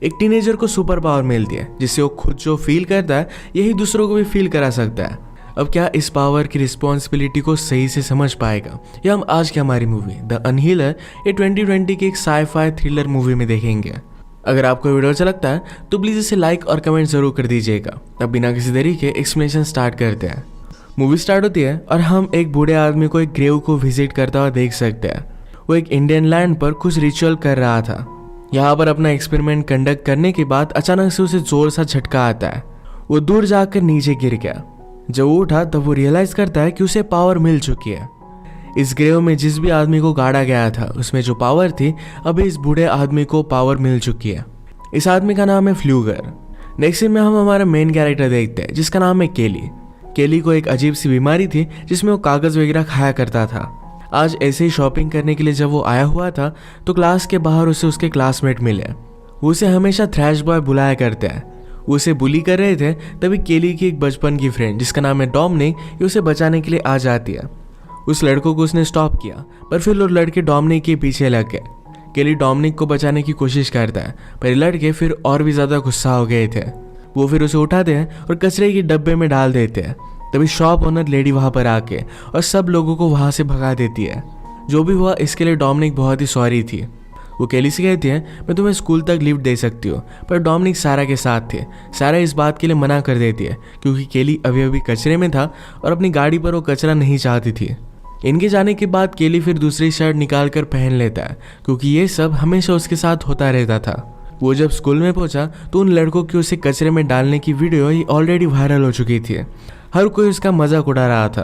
एक टीनेजर को super power मिलती है जिससे वो खुद जो फील करता है यही दूसरों को भी फील करा सकता है। अब क्या इस पावर की रिस्पॉन्सिबिलिटी को सही से समझ पाएगा, या हम आज की हमारी मूवी द अनहीलर ये 2020 की एक साई-फाई थ्रिलर मूवी में देखेंगे। अगर आपको वीडियो अच्छा लगता है तो प्लीज़ इसे लाइक और कमेंट जरूर कर दीजिएगा। अब बिना किसी देरी के एक्सप्लेनेशन स्टार्ट करते हैं। मूवी स्टार्ट होती है और हम एक बूढ़े आदमी को एक ग्रेव को विजिट करता हुआ देख सकते हैं। वो एक इंडियन लैंड पर कुछ रिचुअल कर रहा था। यहाँ पर अपना एक्सपेरिमेंट कंडक्ट करने के बाद अचानक से उसे जोर सा झटका आता है। वो दूर जाकर नीचे गिर गया। जब वो उठा तब वो रियलाइज करता है कि उसे पावर मिल चुकी है। इस ग्रेव में जिस भी आदमी को गाड़ा गया था उसमें जो पावर थी अभी इस बूढ़े आदमी को पावर मिल चुकी है। इस आदमी का नाम है फ्लूगर। नेक्स्ट सीन में हम हमारा मेन कैरेक्टर देखते हैं जिसका नाम है केली। केली को एक अजीब सी बीमारी थी जिसमें वो कागज वगैरह खाया करता था। आज ऐसे ही शॉपिंग करने के लिए जब वो आया हुआ था तो क्लास के बाहर उसे उसके क्लासमेट मिले। वो उसे हमेशा थ्रैश बॉय बुलाया करते हैं। वो उसे बुली कर रहे थे तभी केली की एक बचपन की फ्रेंड जिसका नाम है डोमिनिक ये उसे बचाने के लिए आ जाती है। उस लड़कों को उसने स्टॉप किया पर फिर वो लड़के डोमिनिक के पीछे लग गए। केली डोमिनिक को बचाने की कोशिश करता है पर ये लड़के फिर और भी ज़्यादा गुस्सा हो गए थे। वो फिर उसे उठाते हैं और कचरे के डब्बे में डाल देते हैं। तभी शॉप ओनर लेडी वहाँ पर आके और सब लोगों को वहाँ से भगा देती है। जो भी हुआ इसके लिए डोमिनिक बहुत ही सॉरी थी। वो केली से कहती है मैं तुम्हें स्कूल तक लिफ्ट दे सकती हूँ, पर डोमिनिक सारा के साथ थे। सारा इस बात के लिए मना कर देती है क्योंकि केली अभी अभी कचरे में था और अपनी गाड़ी पर वो कचरा नहीं चाहती थी। इनके जाने के बाद केली फिर दूसरी शर्ट निकाल कर पहन लेता है क्योंकि ये सब हमेशा उसके साथ होता रहता था। वो जब स्कूल में पहुंचा तो उन लड़कों की उसे कचरे में डालने की वीडियो ही ऑलरेडी वायरल हो चुकी थी। हर कोई उसका मजाक उड़ा रहा था।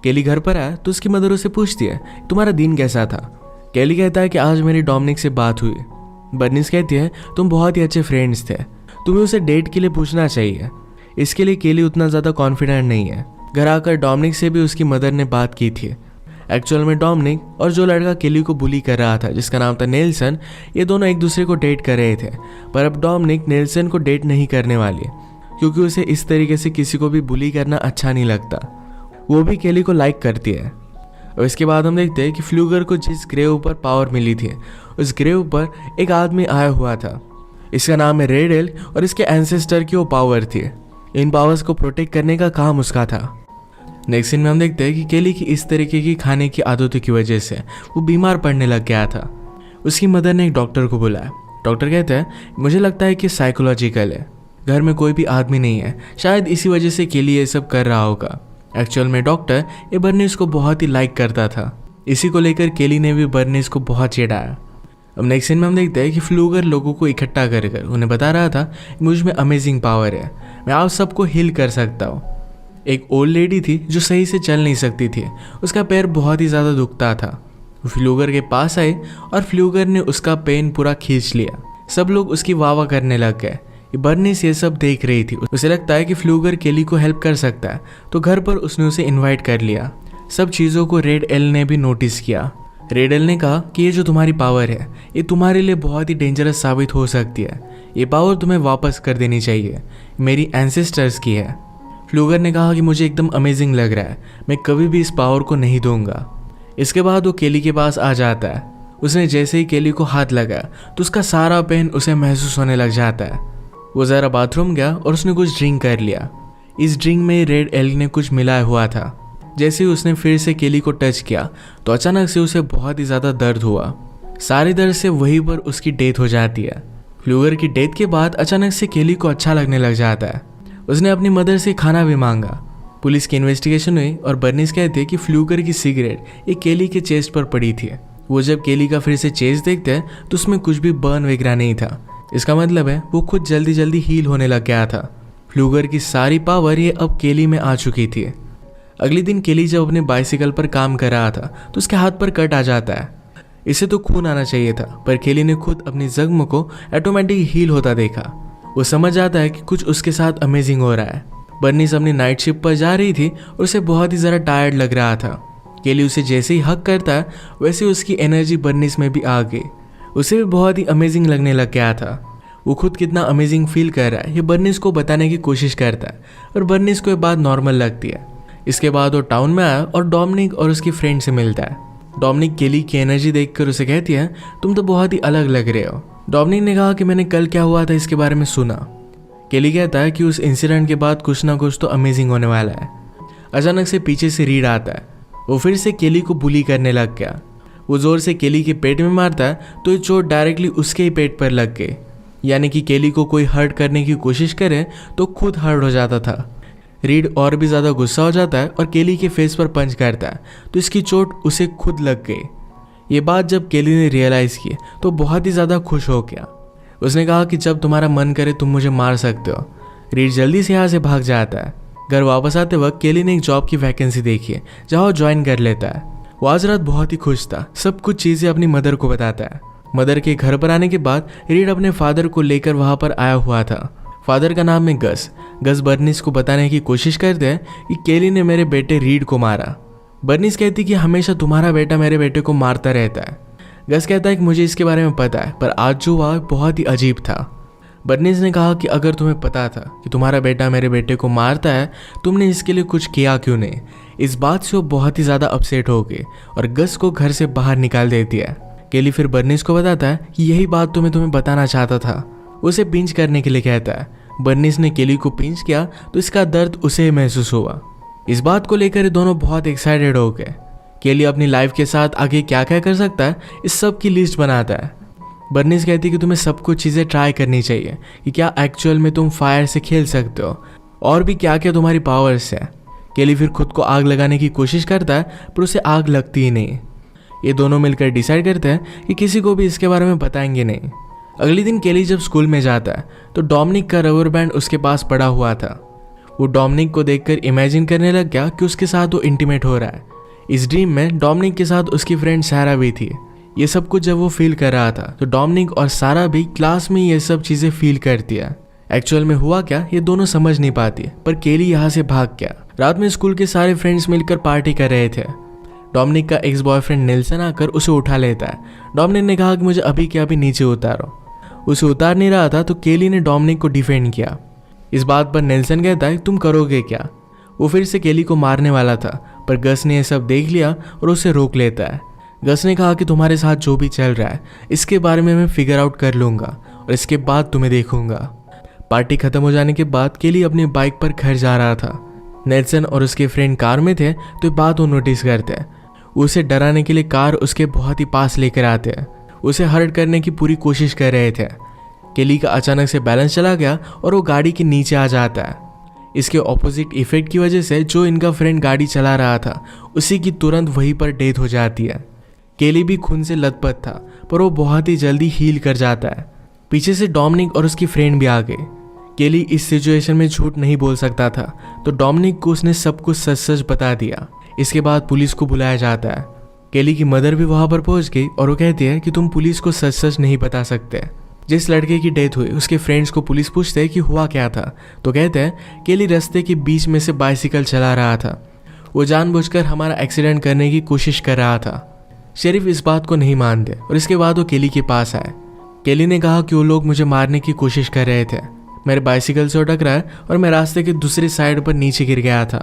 केली घर पर आया तो उसकी मदर उसे पूछती है तुम्हारा दिन कैसा था। केली कहता है कि आज मेरी डोमिनिक से बात हुई। बर्निस कहती है तुम बहुत ही अच्छे फ्रेंड्स थे, तुम्हें उसे डेट के लिए पूछना चाहिए। इसके लिए केली उतना ज़्यादा कॉन्फिडेंट नहीं है। घर आकर डोमिनिक से भी उसकी मदर ने बात की थी। एक्चुअल में डोमिनिक और जो लड़का केली को बुली कर रहा था जिसका नाम था नेल्सन, ये दोनों एक दूसरे को डेट कर रहे थे। पर अब डोमिनिक नेल्सन को डेट नहीं करने वाली क्योंकि उसे इस तरीके से किसी को भी बुली करना अच्छा नहीं लगता। वो भी केली को लाइक करती है। और इसके बाद हम देखते हैं कि फ्लूगर को जिस ग्रेव पर पावर मिली थी उस ग्रेव पर एक आदमी आया हुआ था। इसका नाम है रेडेल और इसके एंसेस्टर की वो पावर थी। इन पावर्स को प्रोटेक्ट करने का काम उसका था। नेक्स्ट सीन में हम देखते हैं कि केली की इस तरीके की खाने की आदतों की वजह से वो बीमार पड़ने लग गया था। उसकी मदर ने एक डॉक्टर को बुलाया। डॉक्टर कहते हैं मुझे लगता है कि साइकोलॉजिकल है, घर में कोई भी आदमी नहीं है, शायद इसी वजह से केली ये सब कर रहा होगा। एक्चुअल में डॉक्टर ये बर्निस को बहुत ही लाइक करता था। इसी को लेकर केली ने भी बर्निस को बहुत चिढ़ाया। अब नेक्स्ट सीन में हम देखते हैं कि फ्लूगर लोगों को इकट्ठा कर उन्हें बता रहा था मुझ में अमेजिंग पावर है, मैं आप सबको हील कर सकता हूँ। एक ओल्ड लेडी थी जो सही से चल नहीं सकती थी, उसका पैर बहुत ही ज़्यादा दुखता था। फ्लूगर के पास आए और फ्लूगर ने उसका पेन पूरा खींच लिया। सब लोग उसकी वाह करने लग गए। बर्निस ये सब देख रही थी। उसे लगता है कि फ्लूगर केली को हेल्प कर सकता है तो घर पर उसने उसे इनवाइट कर लिया। सब चीज़ों को रेड एल ने भी नोटिस किया। रेड एल ने कहा कि ये जो तुम्हारी पावर है ये तुम्हारे लिए बहुत ही डेंजरस साबित हो सकती है, ये पावर तुम्हें वापस कर देनी चाहिए, मेरी एंसेस्टर्स की है। फ्लूगर ने कहा कि मुझे एकदम अमेजिंग लग रहा है, मैं कभी भी इस पावर को नहीं दूंगा। इसके बाद वो केली के पास आ जाता है। उसने जैसे ही केली को हाथ लगाया तो उसका सारा पेन उसे महसूस होने लग जाता है। वो ज़रा बाथरूम गया और उसने कुछ ड्रिंक कर लिया। इस ड्रिंक में रेड एल ने कुछ मिलाया हुआ था। जैसे ही उसने फिर से केली को टच किया तो अचानक से उसे बहुत ही ज़्यादा दर्द हुआ। सारी दर्द से वहीं पर उसकी डेथ हो जाती है। फ्लूगर की डेथ के बाद अचानक से केली को अच्छा लगने लग जाता है। उसने अपनी मदर से खाना भी मांगा। पुलिस की इन्वेस्टिगेशन हुई और बर्निस कहते हैं कि फ्लूगर की सिगरेट एक केली के चेस्ट पर पड़ी थी। वो जब केली का फिर से चेस्ट देखते हैं तो उसमें कुछ भी बर्न वगैरह नहीं था। इसका मतलब है वो खुद जल्दी जल्दी हील होने लग गया था। फ्लूगर की सारी पावर ये अब केली में आ चुकी थी। अगले दिन केली जब अपने बाइसिकल पर काम कर रहा था तो उसके हाथ पर कट आ जाता है। इसे तो खून आना चाहिए था पर केली ने खुद अपनी जख्म को ऑटोमेटिक हील होता देखा। वो समझ जाता है कि कुछ उसके साथ अमेजिंग हो रहा है। बर्निस अपनी नाइट शिफ्ट पर जा रही थी और उसे बहुत ही ज़्यादा टायर्ड लग रहा था। केली उसे जैसे ही हक करता है वैसे उसकी एनर्जी बर्निस में भी आ गई। उसे भी बहुत ही अमेजिंग लगने लग गया था। वो खुद कितना अमेजिंग फील कर रहा है ये बर्निस को बताने की कोशिश करता है और बर्निस को ये बात नॉर्मल लगती है। इसके बाद वो टाउन में आया और डोमिनिक और उसकी फ्रेंड से मिलता है। डोमिनिक केली की एनर्जी देखकर उसे कहती है तुम तो बहुत ही अलग लग रहे हो। डोमिनिक ने कहा कि मैंने कल क्या हुआ था इसके बारे में सुना। केली कहता है कि उस इंसिडेंट के बाद कुछ ना कुछ तो अमेजिंग होने वाला है। अचानक से पीछे से रीड आता है। वो फिर से केली को बुली करने लग गया। वो जोर से केली के पेट में मारता है तो ये चोट डायरेक्टली उसके ही पेट पर लग गई। यानी कि केली को कोई हर्ट करने की कोशिश करे तो खुद हर्ट हो जाता था। रीड और भी ज़्यादा गुस्सा हो जाता है और केली के फेस पर पंच करता है तो इसकी चोट उसे खुद लग गई। ये बात जब केली ने रियलाइज़ की तो बहुत ही ज़्यादा खुश हो गया। उसने कहा कि जब तुम्हारा मन करे तुम मुझे मार सकते हो। रीड जल्दी से यहाँ से भाग जाता है। घर वापस आते वक्त केली ने एक जॉब की वैकेंसी देखी है जहाँ वो ज्वाइन कर लेता है। वो आज रात बहुत ही खुश था। सब कुछ चीज़ें अपनी मदर को बताता है। मदर के घर पर आने के बाद रीड अपने फादर को लेकर वहाँ पर आया हुआ था। फादर का नाम है गस। गस बर्निस को बताने की कोशिश करते हैं कि केली ने मेरे बेटे रीड को मारा। बर्निस कहती कि हमेशा तुम्हारा बेटा मेरे बेटे को मारता रहता है। गस कहता है कि मुझे इसके बारे में पता है पर आज जो हुआ बहुत ही अजीब था। बर्निस ने कहा कि अगर तुम्हें पता था कि तुम्हारा बेटा मेरे बेटे को मारता है तुमने इसके लिए कुछ किया क्यों नहीं। इस बात से वो बहुत ही ज़्यादा अपसेट हो गई और गस को घर से बाहर निकाल देती है। केली फिर बर्निस को बताता है कि यही बात तो मैं तुम्हें बताना चाहता था। उसे पिंच करने के लिए कहता है। बर्निस ने केली को पिंच किया तो इसका दर्द उसे महसूस हुआ। इस बात को लेकर ये दोनों बहुत एक्साइटेड हो गए। केली अपनी लाइफ के साथ आगे क्या क्या कर सकता है इस सब की लिस्ट बनाता है। बर्निस कहती है कि तुम्हें सब कुछ चीज़ें ट्राई करनी चाहिए कि क्या एक्चुअल में तुम फायर से खेल सकते हो और भी क्या क्या तुम्हारी पावर्स है। केली फिर खुद को आग लगाने की कोशिश करता है पर उसे आग लगती ही नहीं। ये दोनों मिलकर डिसाइड करते हैं कि किसी को भी इसके बारे में बताएंगे नहीं। अगले दिन केली जब स्कूल में जाता है तो डोमिनिक का रबर बैंड उसके पास पड़ा हुआ था। वो डोमिनिक को देखकर इमेजिन करने लग गया कि उसके साथ वो इंटीमेट हो रहा है। इस ड्रीम में डोमिनिक के साथ उसकी फ्रेंड सारा भी थी। ये सब कुछ जब वो फील कर रहा था तो डोमिनिक और सारा भी क्लास में ये सब चीज़ें फील करती है। एक्चुअल में हुआ क्या ये दोनों समझ नहीं पाती पर केली यहाँ से भाग गया। रात में स्कूल के सारे फ्रेंड्स मिलकर पार्टी कर रहे थे। डोमिनिक का एक्स बॉयफ्रेंड नेल्सन आकर उसे उठा लेता है। डोमिनिक ने कहा कि मुझे अभी के अभी नीचे उतारो। उसे उतार नहीं रहा था तो केली ने डोमिनिक को डिफेंड किया। इस बात पर नेल्सन कहता है तुम करोगे क्या। वो फिर से केली को मारने वाला था पर गस ने यह सब देख लिया और उसे रोक लेता है। गस ने कहा कि तुम्हारे साथ जो भी चल रहा है इसके बारे में मैं फिगर आउट कर लूँगा और इसके बाद तुम्हें देखूंगा। पार्टी खत्म हो जाने के बाद केली अपनी बाइक पर घर जा रहा था। नेल्सन और उसके फ्रेंड कार में थे तो बात वो नोटिस करते हैं। उसे डराने के लिए कार उसके बहुत ही पास लेकर आते हैं। उसे हर्ट करने की पूरी कोशिश कर रहे थे। केली का अचानक से बैलेंस चला गया और वो गाड़ी के नीचे आ जाता है। इसके ऑपोजिट इफेक्ट की वजह से जो इनका फ्रेंड गाड़ी चला रहा था उसी की तुरंत वहीं पर डेथ हो जाती है। केली भी खून से लथपथ था पर वो बहुत ही जल्दी हील कर जाता है। पीछे से डोमिनिक और उसकी फ्रेंड भी आ गए। केली इस सिचुएशन में झूठ नहीं बोल सकता था तो डोमिनिक को उसने सब कुछ सच सच बता दिया। इसके बाद पुलिस को बुलाया जाता है। केली की मदर भी वहां पर पहुंच गई और वो कहती है कि तुम पुलिस को सच सच नहीं बता सकते। जिस लड़के की डेथ हुई उसके फ्रेंड्स को पुलिस पूछते हैं कि हुआ क्या था तो कहते हैं केली रास्ते के बीच में से बाइसिकल चला रहा था। वो जानबूझकर हमारा एक्सीडेंट करने की कोशिश कर रहा था। शेरिफ इस बात को नहीं मानते और इसके बाद वो केली के पास आए। केली ने कहा कि वो लोग मुझे मारने की कोशिश कर रहे थे। मेरे बाइसिकल से टकरा है और मैं रास्ते के दूसरी साइड पर नीचे गिर गया था।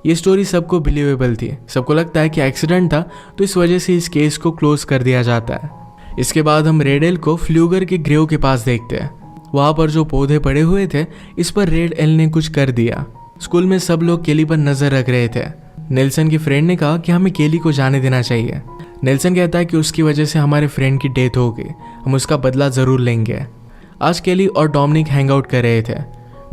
ये स्टोरी सबको बिलीवेबल थी। सबको लगता है कि एक्सीडेंट था तो इस वजह से इस केस को क्लोज कर दिया जाता है। इसके बाद हम रेड एल को फ्लूगर के ग्रेव के पास देखते हैं। वहाँ पर जो पौधे पड़े हुए थे इस पर रेड एल ने कुछ कर दिया। स्कूल में सब लोग केली पर नजर रख रहे थे। नेल्सन की फ्रेंड ने कहा कि हमें केली को जाने देना चाहिए। नेल्सन कहता है कि उसकी वजह से हमारे फ्रेंड की डेथ हो गई, हम उसका बदला ज़रूर लेंगे। आज केली और डोमिनिक हैंग आउट कर रहे थे।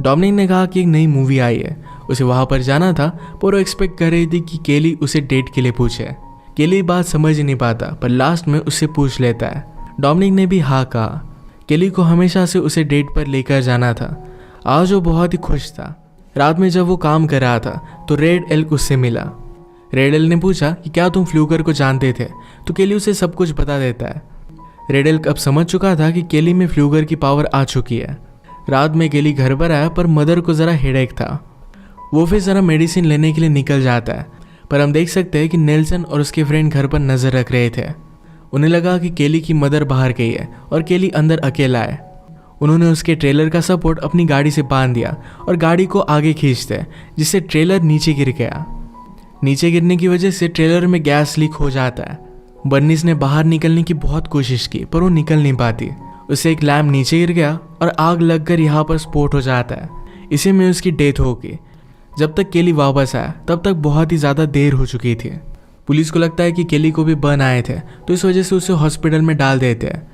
डोमिनिक ने कहा कि एक नई मूवी आई है, उसे वहाँ पर जाना था पर वो एक्सपेक्ट कर रही थी कि केली उसे डेट के लिए पूछे। केली बात समझ ही नहीं पाता पर लास्ट में उससे पूछ लेता है। डोमिनिक ने भी हाँ कहा। केली को हमेशा से उसे डेट पर लेकर जाना था। आज वो बहुत ही खुश था। रात में जब वो काम कर रहा था तो रेड एल उससे मिला। रेड एल ने पूछा कि क्या तुम फ्लूगर को जानते थे तो केली उसे सब कुछ बता देता है। रेड एल अब समझ चुका था कि केली में फ्लूगर की पावर आ चुकी है। रात में केली घर पर आया पर मदर को ज़रा हेडेक था। वो फिर ज़रा मेडिसिन लेने के लिए निकल जाता है पर हम देख सकते हैं कि नेल्सन और उसके फ्रेंड घर पर नज़र रख रहे थे। उन्हें लगा कि केली की मदर बाहर गई है और केली अंदर अकेला है। उन्होंने उसके ट्रेलर का सपोर्ट अपनी गाड़ी से बांध दिया और गाड़ी को आगे खींचते जिससे ट्रेलर नीचे गिर गया। नीचे गिरने की वजह से ट्रेलर में गैस लीक हो जाता है। बर्निस ने बाहर निकलने की बहुत कोशिश की पर वो निकल नहीं पाती। उसे एक लैम्प नीचे गिर गया और आग लगकर यहाँ पर स्फोट हो जाता है। इसी में उसकी डेथ हो गई। जब तक केली वापस आया तब तक बहुत ही ज़्यादा देर हो चुकी थी। पुलिस को लगता है कि केली को भी बर्न आए थे, तो इस वजह से उसे हॉस्पिटल में डाल देते हैं।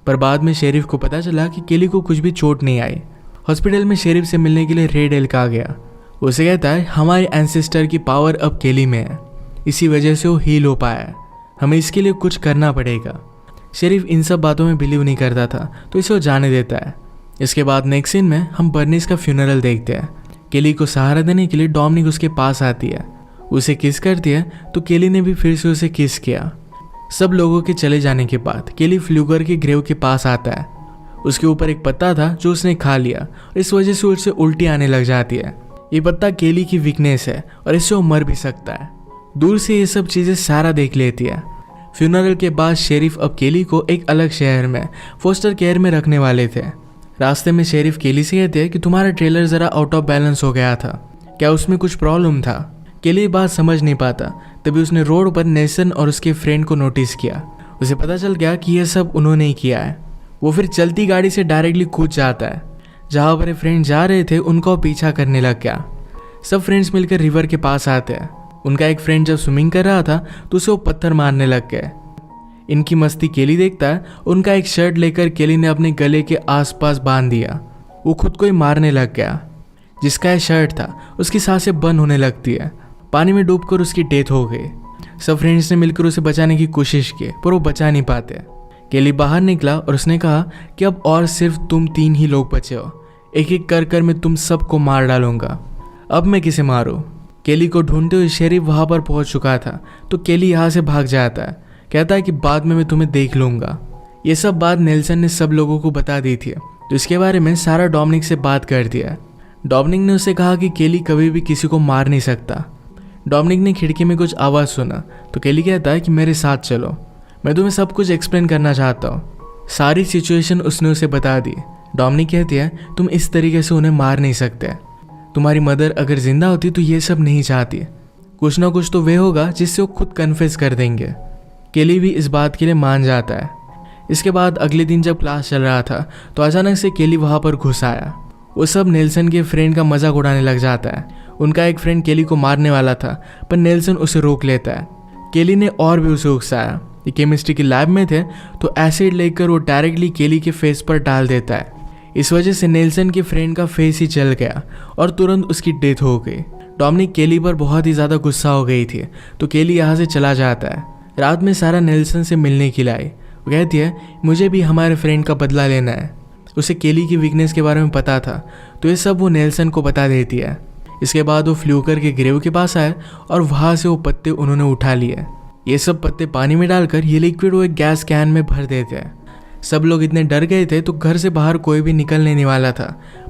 पर बाद में शेरिफ को पता चला कि केली को कुछ भी चोट नहीं आई। हॉस्पिटल में शेरिफ से मिलने के लिए रेड एल्क आ गया। उसे कहता है हमारे एंसेस्टर की पावर अब केली में है, इसी वजह से वो हील हो पाया है, हमें इसके लिए कुछ करना पड़ेगा। शेरिफ इन सब बातों में बिलीव नहीं करता था, तो इसे वो जाने देता है। इसके बाद नेक्स्ट सीन में हम बर्निस का फ्यूनरल देखते हैं। केली को सहारा देने के लिए डोमिनिक उसके पास आती है, उसे किस करती है, तो केली ने भी फिर से उसे किस किया। सब लोगों के चले जाने के बाद केली फ्लूगर के ग्रेव के पास आता है। उसके ऊपर एक पत्ता था जो उसने खा लिया और इस वजह से उसे उल्टी आने लग जाती है। ये पत्ता केली की वीकनेस है और इससे वो मर भी सकता है। दूर से ये सब चीज़ें सारा देख लेती है। फ्यूनरल के बाद शेरिफ अब केली को एक अलग शहर में फोस्टर केयर में रखने वाले थे। रास्ते में शेरिफ केली से कहते हैं कि तुम्हारा ट्रेलर ज़रा आउट ऑफ बैलेंस हो गया था, क्या उसमें कुछ प्रॉब्लम था? केली बात समझ नहीं पाता। तभी उसने रोड पर नेल्सन और उसके फ्रेंड को नोटिस किया। उसे पता चल गया कि यह सब उन्होंने ही किया है। वो फिर चलती गाड़ी से डायरेक्टली कूद जाता है। जहाँ पर फ्रेंड जा रहे थे उनका वो पीछा करने लग गया। सब फ्रेंड्स मिलकर रिवर के पास आते हैं। उनका एक फ्रेंड जब स्विमिंग कर रहा था तो उसे वो पत्थर मारने लग गए। इनकी मस्ती केली देखता है। उनका एक शर्ट लेकर केली ने अपने गले के आसपास बांध दिया। वो खुद को ही मारने लग गया। जिसका ये शर्ट था उसकी सांसें बंद होने लगती है। पानी में डूबकर उसकी डेथ हो गई। सब फ्रेंड्स ने मिलकर उसे बचाने की कोशिश की पर वो बचा नहीं पाते। केली बाहर निकला और उसने कहा कि अब और सिर्फ तुम 3 ही लोग बचे हो, एक एक कर कर मैं तुम सबको मार डालूंगा। अब मैं किसे मारूं? केली को ढूंढते हुए शेरिफ वहां पर पहुंच चुका था, तो केली यहाँ से भाग जाता है। कहता है कि बाद में मैं तुम्हें देख लूंगा। ये सब बात नेल्सन ने सब लोगों को बता दी थी, तो इसके बारे में सारा डोमिनिक से बात कर दिया। डोमिनिक ने उसे कहा कि केली कभी भी किसी को मार नहीं सकता। डोमिनिक ने खिड़की में कुछ आवाज़ सुना, तो केली कहता है कि मेरे साथ चलो, मैं तुम्हें सब कुछ एक्सप्लेन करना चाहता हूँ। सारी सिचुएशन उसने उसे बता दी। डोमिनिक कहती है तुम इस तरीके से उन्हें मार नहीं सकते। तुम्हारी मदर अगर जिंदा होती तो ये सब नहीं चाहती। कुछ ना कुछ तो वे होगा जिससे वो खुद कन्फेस कर देंगे। केली भी इस बात के लिए मान जाता है। इसके बाद अगले दिन जब क्लास चल रहा था तो अचानक से केली वहाँ पर घुस आया। वो सब नेल्सन के फ्रेंड का मजाक उड़ाने लग जाता है। उनका एक फ्रेंड केली को मारने वाला था पर नेल्सन उसे रोक लेता है। केली ने और भी उसे उकसाया। ये केमिस्ट्री की लैब में थे तो एसिड लेकर वो डायरेक्टली केली के फेस पर डाल देता है। इस वजह से नेल्सन के फ्रेंड का फेस ही जल गया और तुरंत उसकी डेथ हो गई। डोमिनिक केली पर बहुत ही ज़्यादा गुस्सा हो गई थी, तो केली यहाँ से चला जाता है। रात में सारा नेल्सन से मिलने के लिए आई। वो कहती है मुझे भी हमारे फ्रेंड का बदला लेना है। उसे केली की वीकनेस के बारे में पता था, तो ये सब वो नेल्सन को बता देती है। इसके बाद वो फ्लूकर के ग्रेव के पास आए और वहाँ से वो पत्ते उन्होंने उठा लिए। ये सब पत्ते पानी में डालकर ये लिक्विड वो एक गैस कैन में भर देते हैं। सब लोग इतने डर गए थे तो घर से बाहर कोई भी निकलने नहीं वाला था,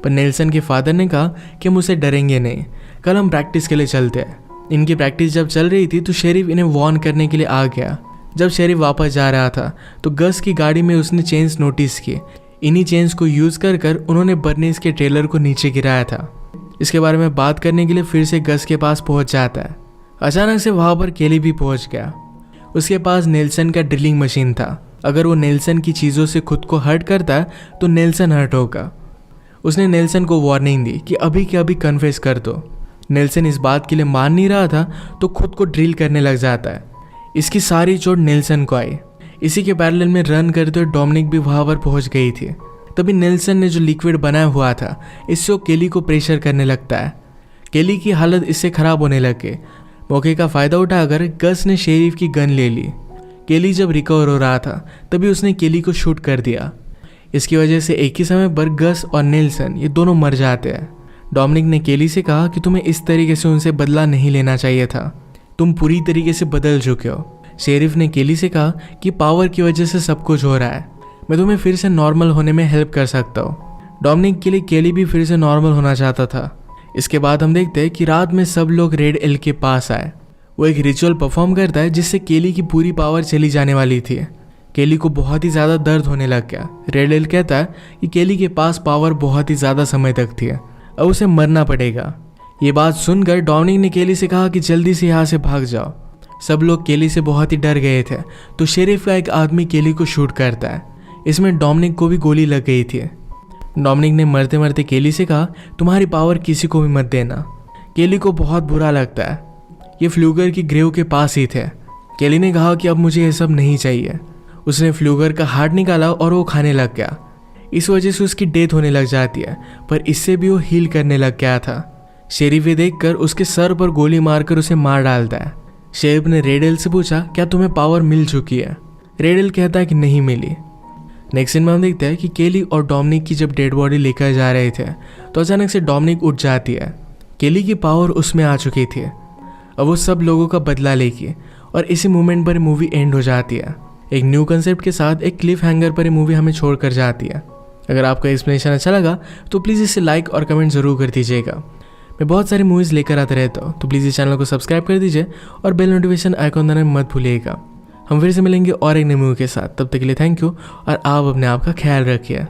पर नेल्सन के फादर ने कहा कि हम उसे डरेंगे नहीं, कल हम प्रैक्टिस के लिए चलते हैं। इनकी प्रैक्टिस जब चल रही थी तो शेरिफ इन्हें वार्न करने के लिए आ गया। जब शेरिफ वापस जा रहा था तो गस की गाड़ी में उसने चेन्स नोटिस की। इन्हीं चेन्स को यूज़ कर कर उन्होंने बर्निस के ट्रेलर को नीचे गिराया था। इसके बारे में बात करने के लिए फिर से गस के पास पहुंच जाता है। अचानक से वहाँ पर केली भी पहुंच गया। उसके पास नेल्सन का ड्रिलिंग मशीन था। अगर वो नेल्सन की चीज़ों से खुद को हर्ट करता तो नेल्सन हर्ट होगा। उसने नेल्सन को वार्निंग दी कि अभी के अभी कन्फेस कर दो। नेल्सन इस बात के लिए मान नहीं रहा था तो खुद को ड्रिल करने लग जाता है। इसकी सारी चोट नेल्सन को आई। इसी के पैरेलल में रन करते हुए डोमिनिक भी वहाँ पर पहुँच गई थी। तभी नेल्सन ने जो लिक्विड बनाया हुआ था इससे वो केली को प्रेशर करने लगता है। केली की हालत इससे ख़राब होने लगे। मौके का फ़ायदा उठाकर गस ने शेरिफ की गन ले ली। केली जब रिकवर हो रहा था तभी उसने केली को शूट कर दिया। इसकी वजह से एक ही समय पर गस और नेल्सन ये दोनों मर जाते हैं। डोमिनिक ने केली से कहा कि तुम्हें इस तरीके से उनसे बदला नहीं लेना चाहिए था, तुम पूरी तरीके से बदल चुके हो। शेरिफ ने केली से कहा कि पावर की वजह से सब कुछ हो रहा है, मैं तुम्हें फिर से नॉर्मल होने में हेल्प कर सकता हूँ। डोमिनिक के लिए केली भी फिर से नॉर्मल होना चाहता था। इसके बाद हम देखते हैं कि रात में सब लोग रेड एल्क के पास आए। वो एक रिचुअल परफॉर्म करता है जिससे केली की पूरी पावर चली जाने वाली थी। केली को बहुत ही ज़्यादा दर्द होने लग गया। रेड एल्क कहता है कि केली के पास पावर बहुत ही ज़्यादा समय तक थी, अब उसे मरना पड़ेगा। ये बात सुनकर डोमिनिक ने केली से कहा कि जल्दी से यहाँ से भाग जाओ। सब लोग केली से बहुत ही डर गए थे, तो शेरिफ का एक आदमी केली को शूट करता है। इसमें डोमिनिक को भी गोली लग गई थी। डोमिनिक ने मरते मरते केली से कहा, तुम्हारी पावर किसी को भी मत देना। केली को बहुत बुरा लगता है। ये फ्लूगर की ग्रेव के पास ही थे। केली ने कहा कि अब मुझे ये सब नहीं चाहिए। उसने फ्लूगर का हार्ट निकाला और वो खाने लग गया। इस वजह से उसकी डेथ होने लग जाती है, पर इससे भी वो हील करने लग गया था। शेरिफ ये देखकर उसके सर पर गोली मारकर उसे मार डालता है। शेरिफ ने रेडल से पूछा, क्या तुम्हें पावर मिल चुकी है? रेडल कहता है कि नहीं मिली। नेक्स्ट सीन में हम देखते हैं कि केली और डोमिनिक की जब डेड बॉडी लेकर जा रहे थे तो अचानक से डोमिनिक उठ जाती है। केली की पावर उसमें आ चुकी थी। अब वो सब लोगों का बदला लेगी और इसी मोमेंट पर मूवी एंड हो जाती है। एक न्यू कंसेप्ट के साथ एक क्लिफ हैंगर पर मूवी हमें छोड़कर जाती है। अगर आपका एक्सप्लेनेशन अच्छा लगा तो प्लीज़ इसे लाइक और कमेंट ज़रूर कर दीजिएगा। मैं बहुत सारी मूवीज़ लेकर आते रहता हूँ, तो प्लीज़ इस चैनल को सब्सक्राइब कर दीजिए और बेल नोटिफिकेशन आइकॉन दबाना मत भूलिएगा। हम फिर से मिलेंगे और एक नई मूवी के साथ। तब तक के लिए थैंक यू और आप अपने आप का ख्याल रखिए।